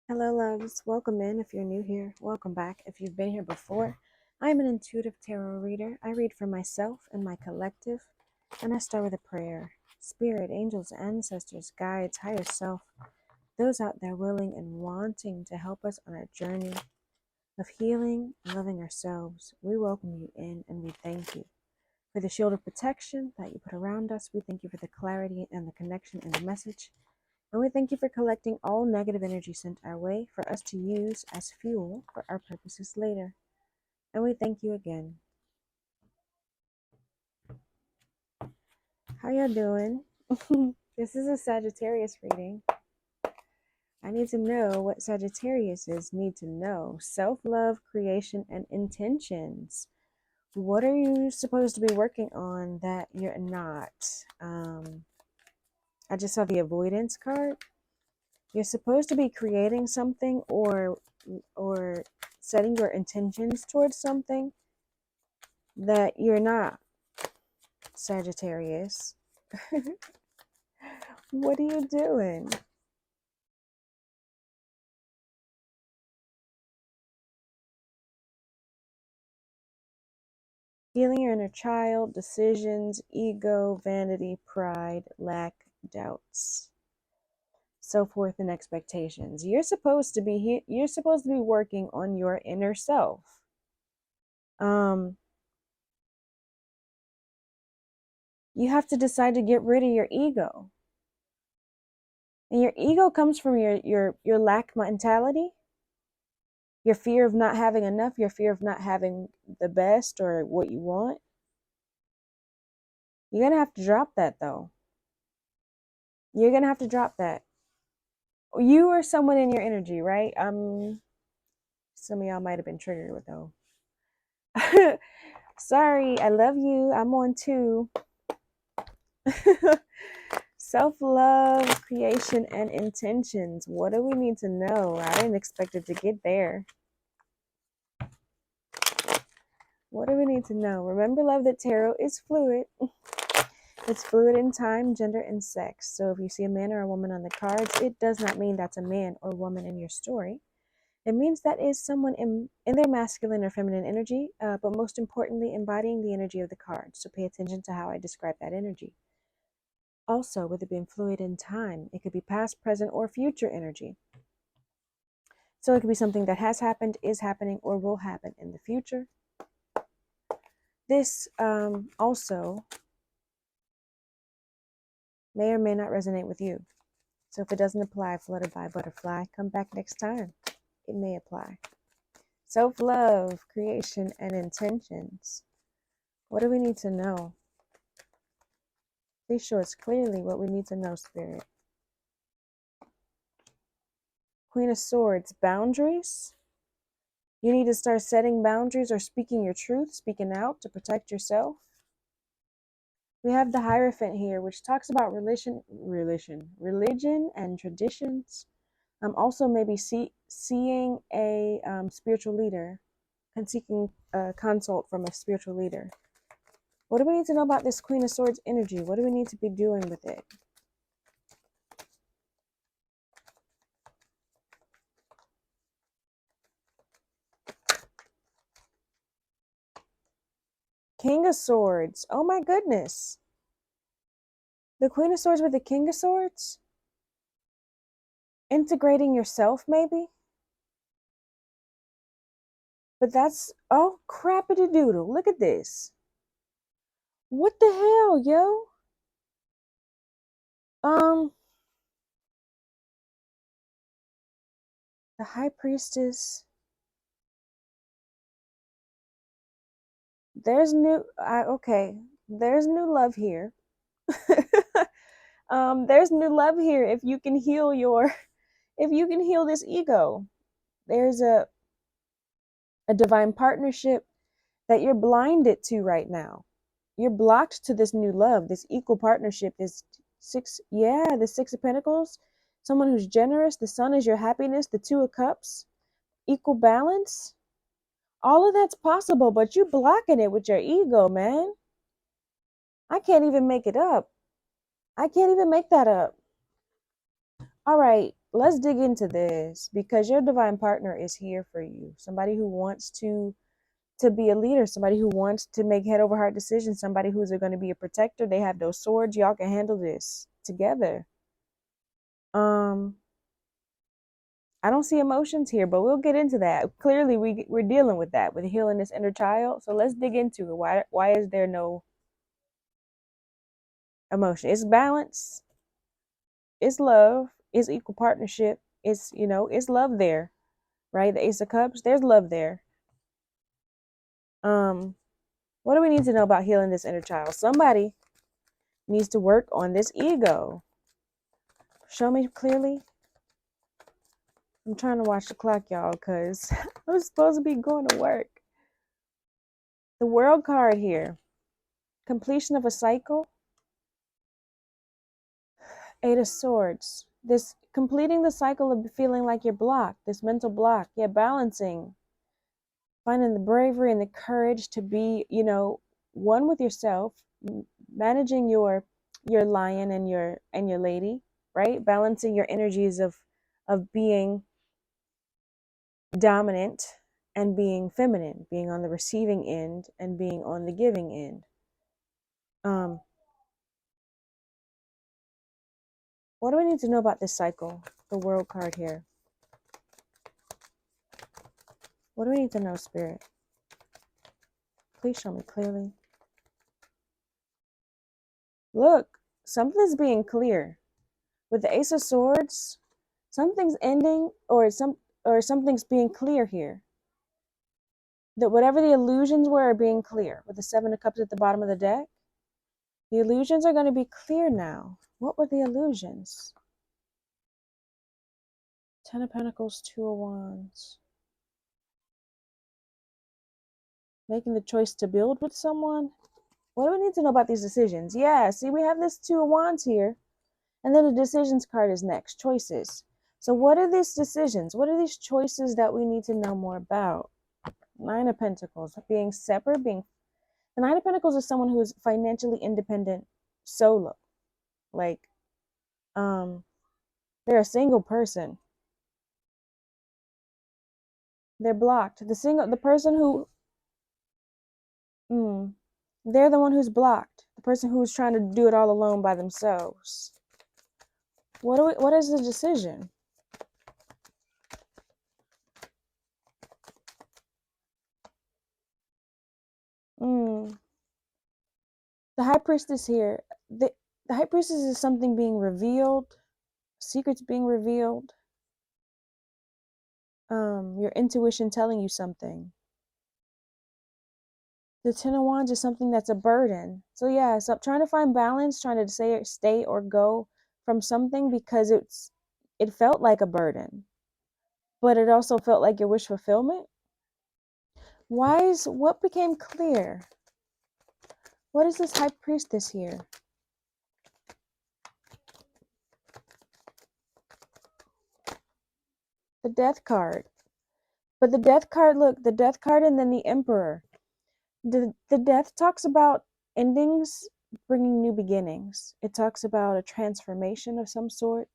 Hello, loves. Welcome in if you're new here. Welcome back if you've been here before. I'm an intuitive tarot reader. I read for myself and my collective, and I start with a prayer. Spirit, angels, ancestors, guides, higher self, those out there willing and wanting to help us on our journey of healing and loving ourselves, we welcome you in and we thank you for the shield of protection that you put around us. We thank you for the clarity and the connection and the message. And we thank you for collecting all negative energy sent our way for us to use as fuel for our purposes later. And we thank you again. How y'all doing? This is a Sagittarius reading. I need to know what Sagittariuses need to know. Self-love, creation, and intentions. What are you supposed to be working on that you're not? I just saw the avoidance card. You're supposed to be creating something or setting your intentions towards something that you're not, Sagittarius. What are you doing? Healing your inner child, decisions, ego, vanity, pride, lack, doubts, self-worth, and expectations. You're supposed to be working on your inner self. You have to decide to get rid of your ego. And your ego comes from your lack mentality, your fear of not having enough, your fear of not having the best or what you want. You're going to have to drop that, though. You're going to have to drop that. You are someone in your energy, right? Some of y'all might have been triggered with though. Sorry, I love you. I'm on too. Self-love, creation, and intentions. What do we need to know? I didn't expect it to get there. What do we need to know? Remember, love, that tarot is fluid. It's fluid in time, gender, and sex. So if you see a man or a woman on the cards, it does not mean that's a man or woman in your story. It means that is someone in their masculine or feminine energy, but most importantly, embodying the energy of the cards. So pay attention to how I describe that energy. Also, with it being fluid in time, it could be past, present, or future energy. So it could be something that has happened, is happening, or will happen in the future. This also may or may not resonate with you. So if it doesn't apply, fluttered by butterfly, come back next time. It may apply. Self-love, creation, and intentions. What do we need to know? Please show us clearly what we need to know, Spirit. Queen of Swords, boundaries. You need to start setting boundaries or speaking your truth, speaking out to protect yourself. We have the Hierophant here, which talks about religion and traditions. Also maybe seeing a spiritual leader and seeking a consult from a spiritual leader. What do we need to know about this Queen of Swords energy? What do we need to be doing with it? King of Swords. Oh my goodness. The Queen of Swords with the King of Swords? Integrating yourself, maybe? But that's, oh, crappity doodle. Look at this. What the hell, yo? The High Priestess. There's new, okay. There's new love here. There's new love here if you can heal this ego. There's a divine partnership that you're blinded to right now. You're blocked to this new love, this equal partnership, the Six of Pentacles, someone who's generous. The Sun is your happiness, the Two of Cups, equal balance. All of that's possible, but you're blocking it with your ego, man. I can't even make it up. I can't even make that up. All right, let's dig into this, because your divine partner is here for you. Somebody who wants to be a leader, somebody who wants to make head over heart decisions, somebody who's going to be a protector. They have those swords. Y'all can handle this together. I don't see emotions here, but we'll get into that. Clearly, we're dealing with that, with healing this inner child. So let's dig into it. Why is there no emotion? It's balance. It's love. It's equal partnership. It's, it's love there, right? The Ace of Cups. There's love there. What do we need to know about healing this inner child? Somebody needs to work on this ego. Show me clearly. I'm trying to watch the clock, y'all, because I'm supposed to be going to work. The World card here. Completion of a cycle. Eight of Swords. This completing the cycle of feeling like you're blocked. This mental block. Yeah, balancing. Finding the bravery and the courage to be, one with yourself. Managing your lion and your lady, right? Balancing your energies of being dominant and being feminine, being on the receiving end and being on the giving end. What do we need to know about this cycle? The World card here. What do we need to know, Spirit? Please show me clearly. Look, something's being clear. With the Ace of Swords, something's ending, or something's being clear here. That whatever the illusions were are being clear. With the Seven of Cups at the bottom of the deck, the illusions are going to be clear now. What were the illusions? Ten of Pentacles, Two of Wands. Making the choice to build with someone. What do we need to know about these decisions? Yeah, see, we have this Two of Wands here. And then the decisions card is next. Choices. So what are these decisions? What are these choices that we need to know more about? Nine of Pentacles. Being separate. The Nine of Pentacles is someone who is financially independent solo. Like, they're a single person. They're blocked. The person who, they're the one who's blocked. The person who's trying to do it all alone by themselves. What is the decision? The High Priestess here. The High Priestess is something being revealed. Secrets being revealed. Your intuition telling you something. The Ten of Wands is something that's a burden. So yeah, so trying to find balance, trying to stay or go from something because it felt like a burden, but it also felt like your wish fulfillment. What became clear? What is this High Priestess here? The Death card. But the Death card, look, the Death card and then the Emperor. The Death talks about endings bringing new beginnings. It talks about a transformation of some sort.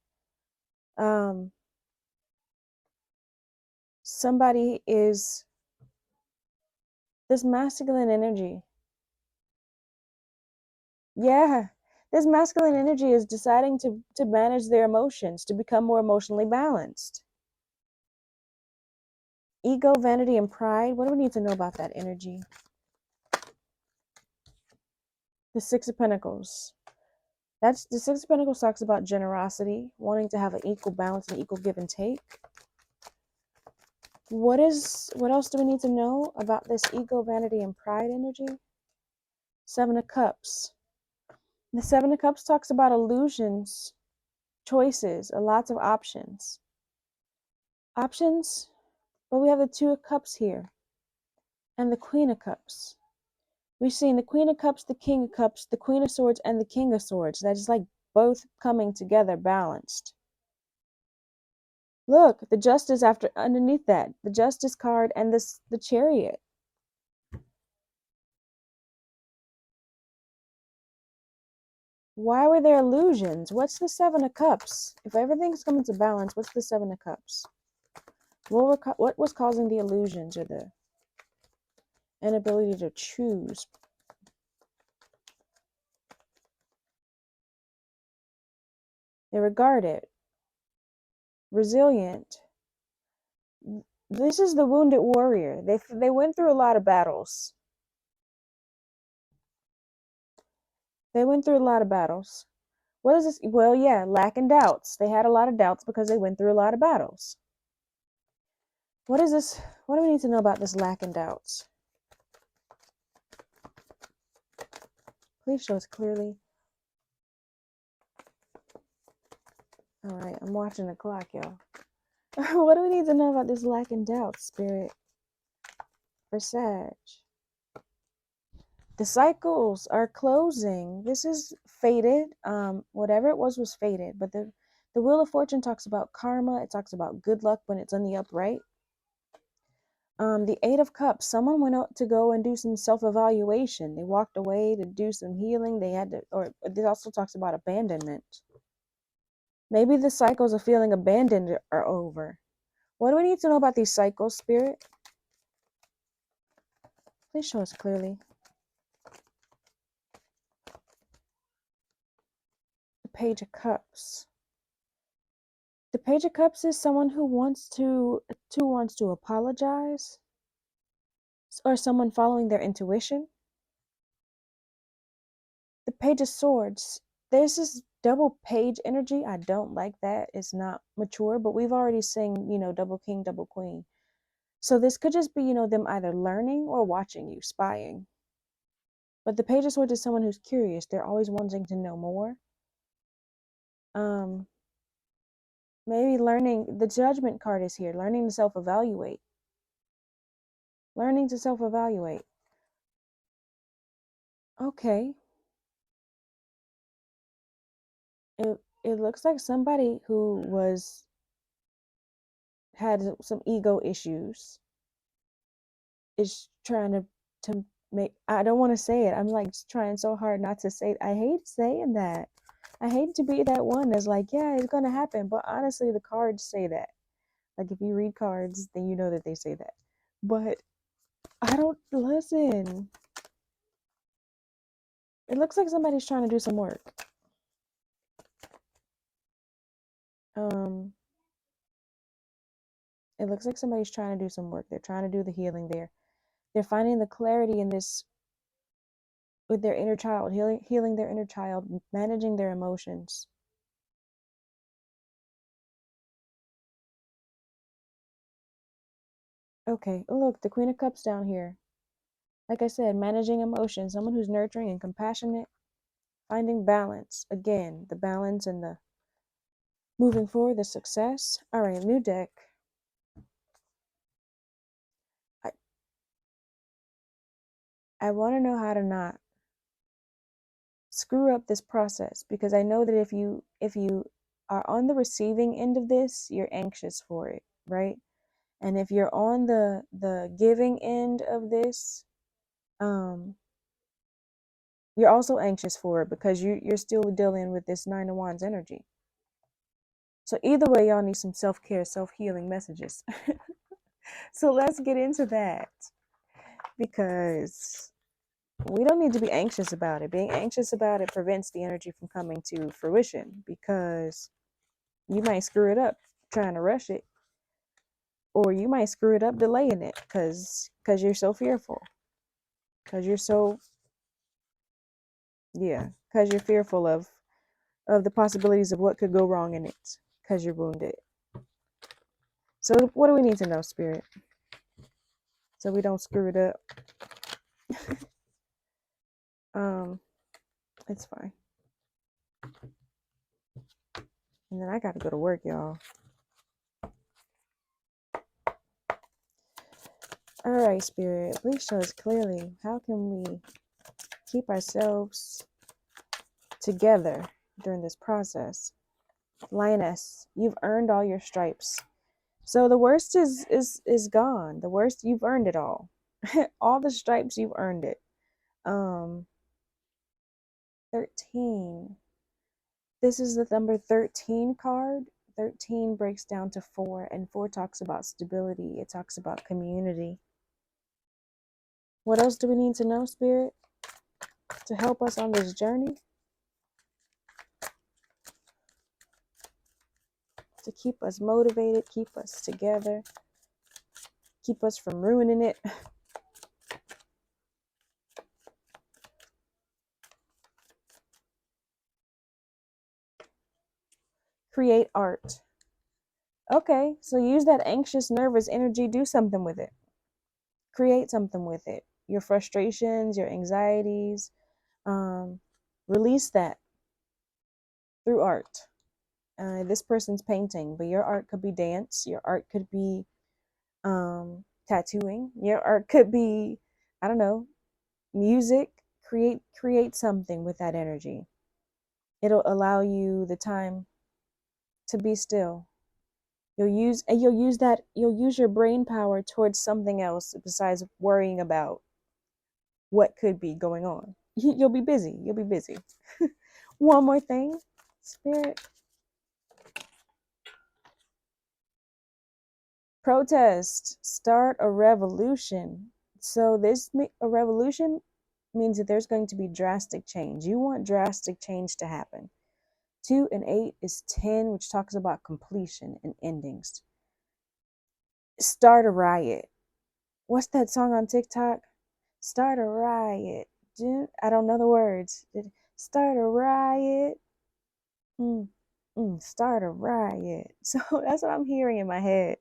Somebody is this masculine energy. Yeah, this masculine energy is deciding to manage their emotions, to become more emotionally balanced. Ego, vanity, and pride. What do we need to know about that energy? The Six of Pentacles. The Six of Pentacles talks about generosity, wanting to have an equal balance and equal give and take. What else do we need to know about this ego, vanity, and pride energy? Seven of Cups. The Seven of Cups talks about illusions, choices, lots of options. But we have the Two of Cups here and the Queen of Cups. We've seen the Queen of Cups, the King of Cups, the Queen of Swords, and the King of Swords. That is like both coming together balanced. Look, the Justice underneath that, the Justice card and the Chariot. Why were there illusions? What's the Seven of Cups? If everything's coming to balance, what's the Seven of Cups? What was causing the illusions or the inability to choose? They were guarded, resilient. This is the wounded warrior. They went through a lot of battles. They went through a lot of battles. What is this? Well, yeah, lacking doubts. They had a lot of doubts because they went through a lot of battles. What is this? What do we need to know about this lacking doubts? Please show us clearly. All right, I'm watching the clock, y'all. What do we need to know about this lacking doubts, Spirit? For Sag. The cycles are closing. This is fated. Whatever it was fated. But the Wheel of Fortune talks about karma. It talks about good luck when it's on the upright. The Eight of Cups. Someone went out to go and do some self-evaluation. They walked away to do some healing. They had to, or this also talks about abandonment. Maybe the cycles of feeling abandoned are over. What do we need to know about these cycles, Spirit? Please show us clearly. The Page of Cups. The Page of Cups is someone who wants to apologize, or someone following their intuition. The Page of Swords. There's this double page energy. I don't like that. It's not mature, but we've already seen, double king, double queen. So this could just be, them either learning or watching you, spying. But the Page of Swords is someone who's curious. They're always wanting to know more. Maybe learning, the Judgment card is here, learning to self-evaluate. Learning to self-evaluate. Okay. It looks like somebody who had some ego issues is trying to make, I don't want to say it. I'm like trying so hard not to say it. I hate saying that. I hate to be that one that's like, yeah, it's gonna happen. But honestly, the cards say that. Like if you read cards, then you know that they say that. But I don't listen. It looks like somebody's trying to do some work. It looks like somebody's trying to do some work. They're trying to do the healing there. They're finding the clarity in this with their inner child, healing their inner child, managing their emotions. Okay, look, the Queen of Cups down here. Like I said, managing emotions, someone who's nurturing and compassionate, finding balance. Again, the balance and the moving forward, the success. All right, new deck. I want to know how to not screw up this process, because I know that if you are on the receiving end of this, you're anxious for it, right? And if you're on the giving end of this, you're also anxious for it because you're still dealing with this Nine of Wands energy. So either way, y'all need some self-care, self-healing messages. So let's get into that, because we don't need to be anxious about it. Being anxious about it prevents the energy from coming to fruition, because you might screw it up trying to rush it, or you might screw it up delaying it because you're so fearful, because you're so, yeah, because you're fearful of the possibilities of what could go wrong in it, because you're wounded. So what do we need to know, Spirit, so we don't screw it up? It's fine. And then I got to go to work, y'all. All right, Spirit, please show us clearly, how can we keep ourselves together during this process? Lioness, you've earned all your stripes. So the worst is gone. The worst, you've earned it all. All the stripes, you've earned it. 13. This is the number 13 card. 13 breaks down to 4, and 4 talks about stability. It talks about community. What else do we need to know, Spirit, to help us on this journey? To keep us motivated, keep us together, keep us from ruining it. Create art. Okay, so use that anxious, nervous energy, do something with it. Create something with it. Your frustrations, your anxieties, release that through art. This person's painting, but your art could be dance, your art could be tattooing, your art could be, I don't know, music. Create something with that energy. It'll allow you the time to be still. You'll use your brain power towards something else besides worrying about what could be going on. You'll be busy. One more thing, Spirit. Protest. Start a revolution. So a revolution means that there's going to be drastic change. You want drastic change to happen. 2 and 8 is 10, which talks about completion and endings. Start a riot. What's that song on TikTok? Start a riot. I don't know the words. Start a riot. Start a riot. So that's what I'm hearing in my head.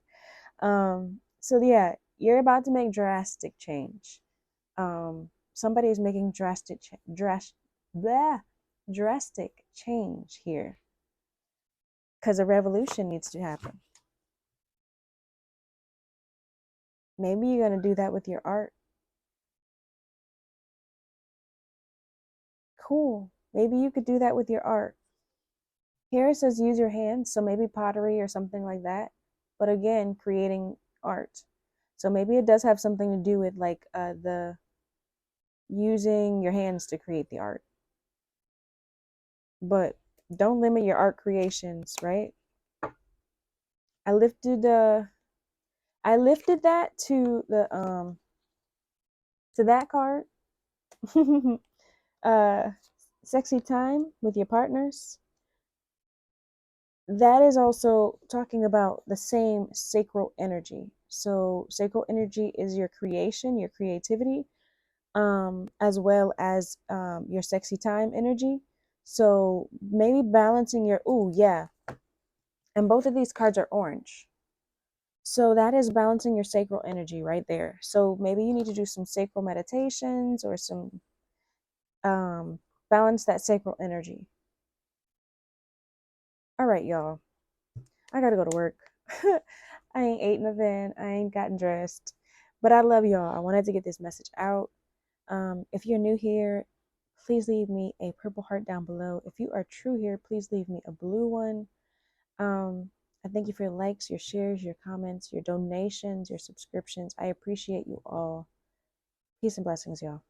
So yeah, you're about to make drastic change. Somebody is making drastic change here because a revolution needs to happen. Maybe you're going to do that with your art. Cool. Maybe you could do that with your art. Here it says use your hands, so maybe pottery or something like that. But again, creating art. So maybe it does have something to do with like the using your hands to create the art. But don't limit your art creations, right? I lifted that to the to that card. Sexy time with your partners. That is also talking about the same sacral energy. So sacral energy is your creation, your creativity, as well as your sexy time energy. So maybe balancing your, and both of these cards are orange. So that is balancing your sacral energy right there. So maybe you need to do some sacral meditations or some balance that sacral energy. All right, y'all. I gotta go to work. I ain't ate nothing. I ain't gotten dressed. But I love y'all. I wanted to get this message out. If you're new here, please leave me a purple heart down below. If you are true here, please leave me a blue one. I thank you for your likes, your shares, your comments, your donations, your subscriptions. I appreciate you all. Peace and blessings, y'all.